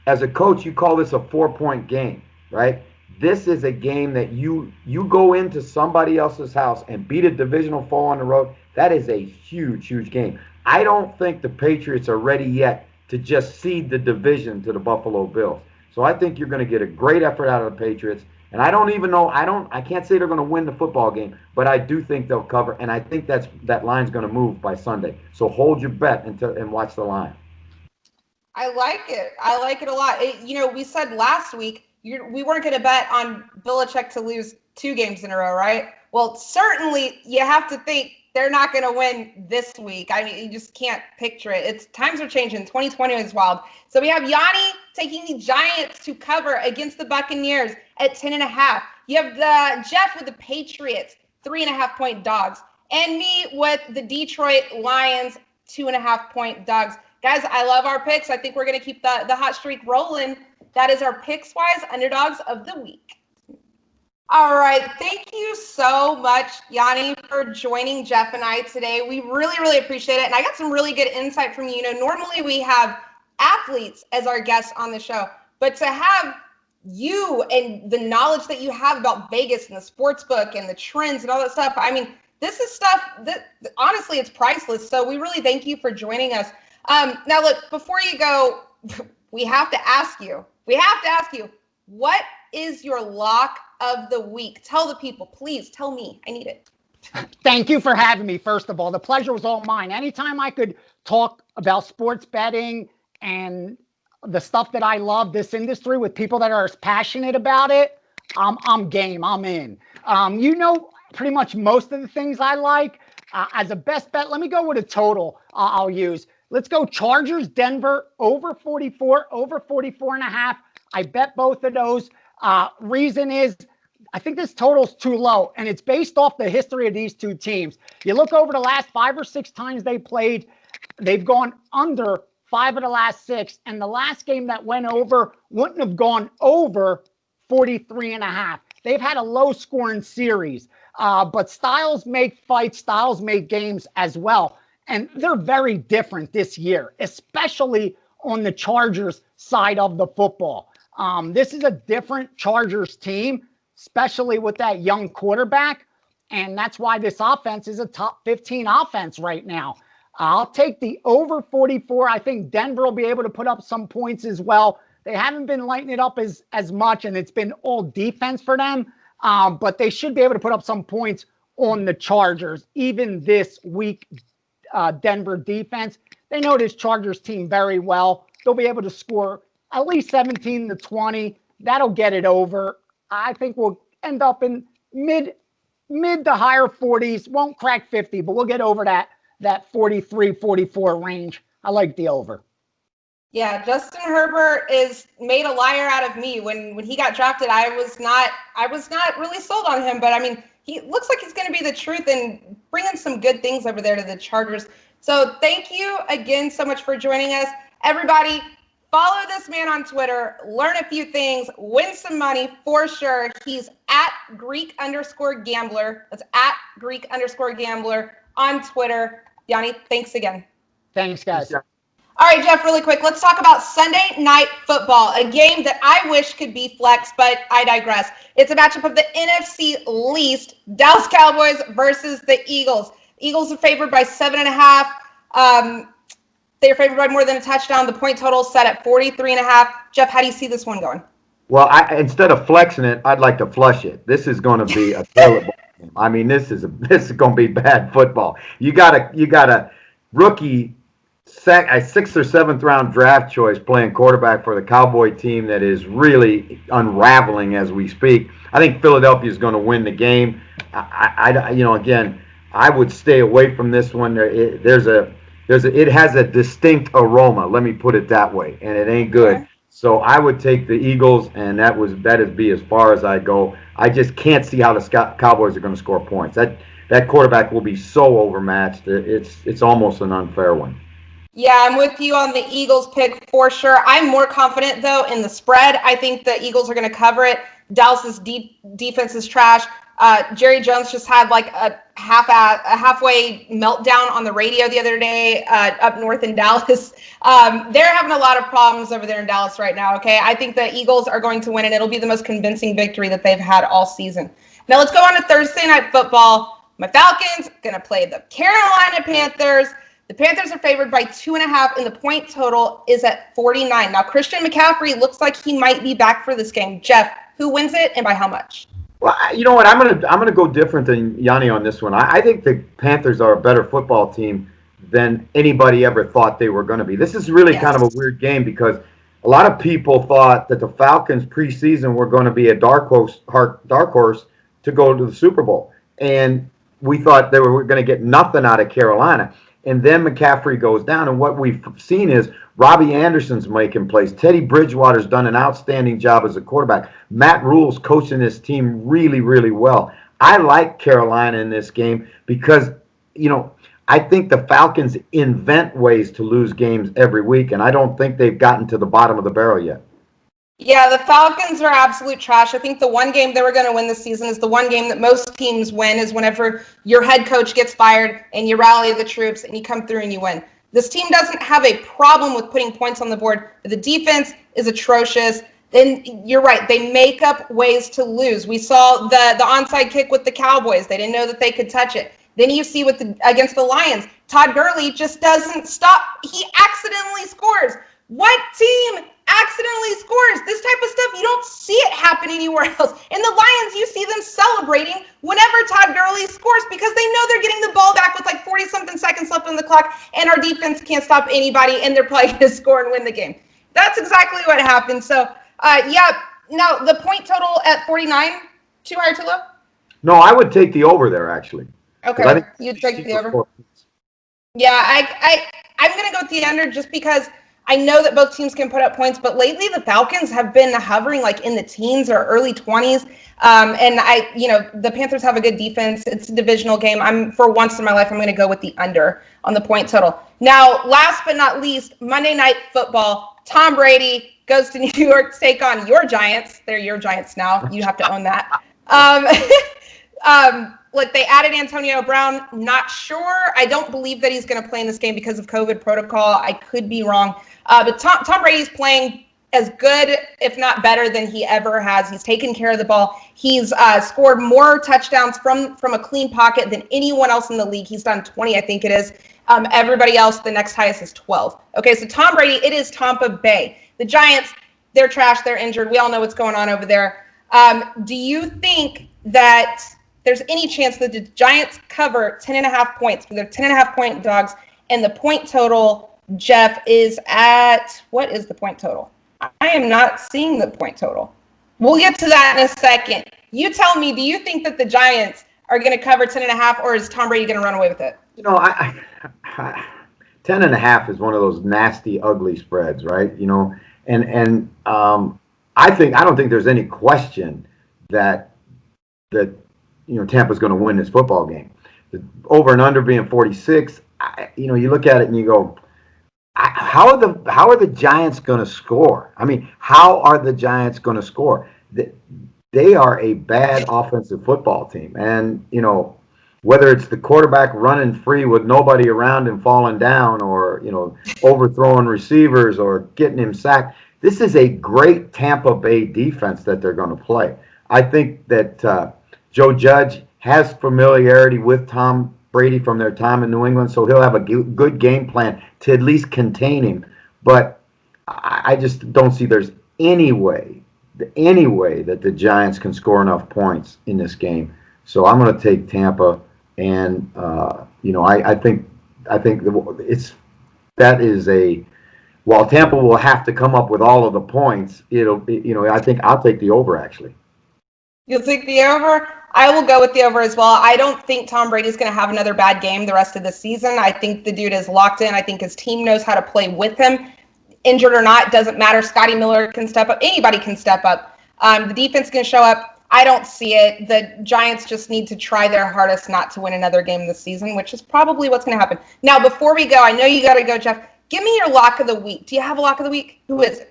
as a coach, you call this a 4-point game, right? This is a game that you go into somebody else's house and beat a divisional foe on the road. That is a huge, huge game. I don't think the Patriots are ready yet to just cede the division to the Buffalo Bills. So I think you're going to get a great effort out of the Patriots. And I don't even know, I can't say they're going to win the football game, but I do think they'll cover, and I think that line's going to move by Sunday. So hold your bet and watch the line.
I like it. I like it a lot. We said last week we weren't going to bet on Belichick to lose 2 games in a row, right? Well, certainly you have to think they're not going to win this week. I mean, you just can't picture it. Times are changing. 2020 is wild. So we have Gianni taking the Giants to cover against the Buccaneers at 10.5. You have the Jeff with the Patriots, 3.5-point dogs, and me with the Detroit Lions, 2.5-point dogs. Guys, I love our picks. I think we're going to keep the hot streak rolling. That is our Pickswise Underdogs of the week. All right. Thank you so much, Gianni, for joining Jeff and I today. We really, really appreciate it. And I got some really good insight from you. Normally we have athletes as our guests on the show, but to have you and the knowledge that you have about Vegas and the sports book and the trends and all that stuff, I mean, this is stuff that honestly, it's priceless. So we really thank you for joining us. Now, look, before you go, we have to ask you, what is your lock of the week? Tell the people, please tell me. I need it.
Thank you for having me. First of all, the pleasure was all mine. Anytime I could talk about sports betting and the stuff that I love, this industry, with people that are as passionate about it, I'm game. I'm in. Pretty much most of the things I like. As a best bet, let me go with a total I'll use. Let's go Chargers, Denver, over 44, over 44.5. I bet both of those. Reason is, I think this total's too low, and it's based off the history of these two teams. You look over the last 5 or 6 times they played, they've gone under 5 of the last 6, and the last game that went over wouldn't have gone over 43.5. They've had a low-scoring series, but styles make fights, styles make games as well, and they're very different this year, especially on the Chargers side of the football. This is a different Chargers team. especially with that young quarterback. And that's why this offense is a top 15 offense right now. I'll take the over 44. I think Denver will be able to put up some points as well. They haven't been lighting it up as much, and it's been all defense for them. But they should be able to put up some points on the Chargers. Even this week, Denver defense, they know this Chargers team very well. They'll be able to score at least 17 to 20. That'll get it over. I think we'll end up in mid to higher 40s. Won't crack 50, but we'll get over that 43, 44 range. I like the over.
Yeah, Justin Herbert is made a liar out of me. When he got drafted, I was not really sold on him, but I mean, he looks like he's going to be the truth and bringing some good things over there to the Chargers. So thank you again so much for joining us. Everybody, follow this man on Twitter, learn a few things, win some money for sure. He's at Greek_gambler. That's at Greek_gambler on Twitter. Gianni, thanks again.
Thanks, guys.
All right, Jeff, really quick. Let's talk about Sunday Night Football, a game that I wish could be flex, but I digress. It's a matchup of the NFC East, Dallas Cowboys versus the Eagles. Eagles are favored by 7.5. They're favored by more than a touchdown. The point total is set at 43.5. Jeff, how do you see this one going?
Well, instead of flexing it, I'd like to flush it. This is going to be a terrible game. I mean, this is going to be bad football. You got a rookie, a 6th or 7th round draft choice playing quarterback for the Cowboy team that is really unraveling as we speak. I think Philadelphia is going to win the game. Again, I would stay away from this one. It has a distinct aroma. Let me put it that way, and it ain't good. Okay. So I would take the Eagles, and that would be as far as I go. I just can't see how the Cowboys are going to score points. That quarterback will be so overmatched. It's almost an unfair one.
Yeah, I'm with you on the Eagles pick for sure. I'm more confident, though, in the spread. I think the Eagles are going to cover it. Dallas's defense is trash. Jerry Jones just had like a halfway meltdown on the radio the other day up north in Dallas. They're having a lot of problems over there in Dallas right now, okay? I think the Eagles are going to win, and it'll be the most convincing victory that they've had all season. Now let's go on to Thursday Night Football. My Falcons going to play the Carolina Panthers. The Panthers are favored by 2.5, and the point total is at 49. Now, Christian McCaffrey looks like he might be back for this game. Jeff, who wins it and by how much?
Well, you know what? I'm gonna go different than Gianni on this one. I think the Panthers are a better football team than anybody ever thought they were going to be. This is really kind of a weird game because a lot of people thought that the Falcons preseason were going to be a dark horse to go to the Super Bowl, and we thought they were going to get nothing out of Carolina. And then McCaffrey goes down, and what we've seen is Robbie Anderson's making plays. Teddy Bridgewater's done an outstanding job as a quarterback. Matt Rule's coaching this team really, really well. I like Carolina in this game because, I think the Falcons invent ways to lose games every week, and I don't think they've gotten to the bottom of the barrel yet.
Yeah, the Falcons are absolute trash. I think the one game they were going to win this season is the one game that most teams win is whenever your head coach gets fired and you rally the troops and you come through and you win. This team doesn't have a problem with putting points on the board, but the defense is atrocious. Then you're right. They make up ways to lose. We saw the onside kick with the Cowboys. They didn't know that they could touch it. Then you see against the Lions, Todd Gurley just doesn't stop. He accidentally scores. What team accidentally scores? This type of stuff, you don't see it happen anywhere else. In the Lions, you see them celebrating whenever Todd Gurley scores because they know they're getting the ball back with like 40-something seconds left on the clock, and our defense can't stop anybody, and they're probably going to score and win the game. That's exactly what happened. So, now the point total at 49, too high or too low?
No, I would take the over there, actually.
Okay, you'd take the over? Yeah, I'm going to go with the under just because I know that both teams can put up points, but lately the Falcons have been hovering like in the teens or early 20s. And the Panthers have a good defense. It's a divisional game. For once in my life, I'm going to go with the under on the point total. Now, last but not least, Monday Night Football. Tom Brady goes to New York to take on your Giants. They're your Giants now. You have to own that. They added Antonio Brown. Not sure. I don't believe that he's going to play in this game because of COVID protocol. I could be wrong. But Tom Brady's playing as good, if not better, than he ever has. He's taken care of the ball. He's scored more touchdowns from a clean pocket than anyone else in the league. He's done 20, I think it is. Everybody else, the next highest is 12. Okay, so Tom Brady, it is Tampa Bay. The Giants, they're trash. They're injured. We all know what's going on over there. Do you think that there's any chance that the Giants cover 10.5 points for their 10.5 point dogs, and the point total, Jeff, is at, what is the point total? I am not seeing the point total. We'll get to that in a second. You tell me, do you think that the Giants are going to cover 10.5, or is Tom Brady going to run away with it?
You know, 10.5 is one of those nasty, ugly spreads, right? You know, and I don't think there's any question that Tampa's going to win this football game. The over and under being 46, you look at it and you go, how are the Giants going to score? I mean, how are the Giants going to score? They are a bad offensive football team, and whether it's the quarterback running free with nobody around and falling down, or overthrowing receivers or getting him sacked, this is a great Tampa Bay defense that they're going to play. I think that Joe Judge has familiarity with Tom Brady from their time in New England, so he'll have a good game plan to at least contain him. But I just don't see there's any way that the Giants can score enough points in this game. So I'm going to take Tampa, and I think while Tampa will have to come up with all of the points, I think I'll take the over, actually.
You'll take the over? I will go with the over as well. I don't think Tom Brady's going to have another bad game the rest of the season. I think the dude is locked in. I think his team knows how to play with him. Injured or not, doesn't matter. Scotty Miller can step up. Anybody can step up. The defense can show up. I don't see it. The Giants just need to try their hardest not to win another game this season, which is probably what's going to happen. Now, before we go, I know you got to go, Jeff. Give me your lock of the week. Do you have a lock of the week? Who is it?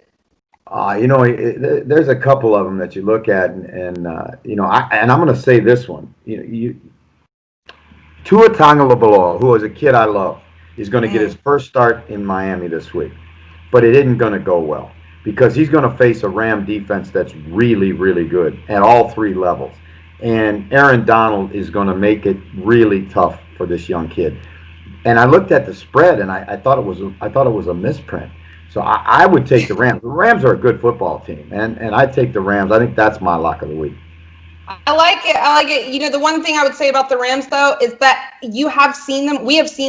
There's a couple of them that you look at, and I'm going to say this one. Tua Tagovailoa, who is a kid I love, is going to get his first start in Miami this week, but it isn't going to go well because he's going to face a Ram defense that's really, really good at all three levels, and Aaron Donald is going to make it really tough for this young kid. And I looked at the spread, and I thought it was a misprint. So I would take the Rams. The Rams are a good football team, and I take the Rams. I think that's my lock of the week.
I like it. The one thing I would say about the Rams, though, is that we have seen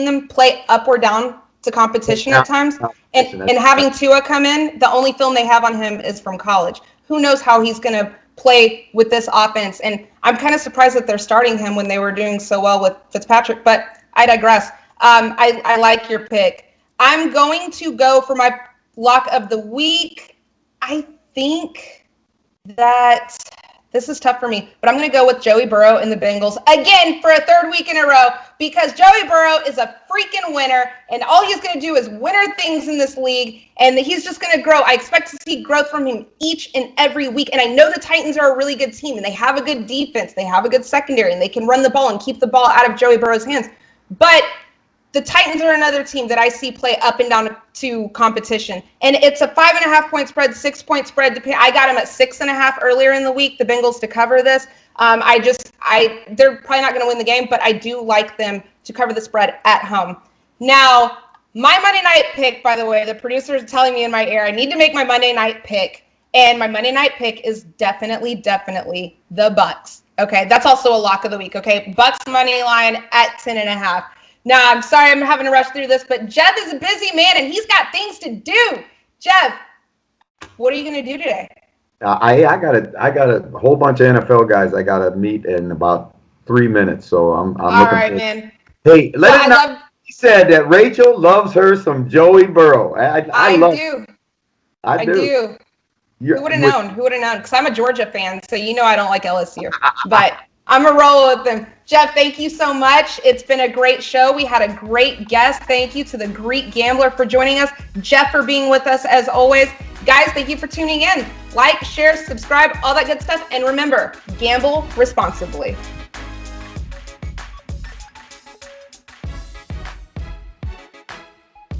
them play up or down to competition at times. And having Tua come in, the only film they have on him is from college. Who knows how he's going to play with this offense? And I'm kind of surprised that they're starting him when they were doing so well with Fitzpatrick, but I digress. I like your pick. I'm going to go for my lock of the week. I think that this is tough for me, but I'm going to go with Joey Burrow and the Bengals again for a third week in a row, because Joey Burrow is a freaking winner, and all he's going to do is winner things in this league, and he's just going to grow. I expect to see growth from him each and every week, and I know the Titans are a really good team, and they have a good defense, they have a good secondary, and they can run the ball and keep the ball out of Joey Burrow's hands. But the Titans are another team that I see play up and down to competition. And it's a 5.5 point spread, 6 point spread. I got them at 6.5 earlier in the week, the Bengals, to cover this. They're probably not going to win the game, but I do like them to cover the spread at home. Now, my Monday night pick, by the way, the producer is telling me in my ear, I need to make my Monday night pick. And my Monday night pick is definitely the Bucks. Okay, that's also a lock of the week. Okay, Bucks money line at 10.5. Now, I'm sorry I'm having to rush through this, but Jeff is a busy man, and he's got things to do. Jeff, what are you going to do today?
I got a whole bunch of NFL guys I got to meet in about 3 minutes, so I'm
all right, man.
Hey, he said that Rachael loves her some Joey Burrow. I do.
Who would have known? Who would have known? Because I'm a Georgia fan, so I don't like LSU. But I'm going to roll with them. Jeff, thank you so much. It's been a great show. We had a great guest. Thank you to the Greek Gambler for joining us. Jeff for being with us as always. Guys, thank you for tuning in. Like, share, subscribe, all that good stuff. And remember, gamble responsibly.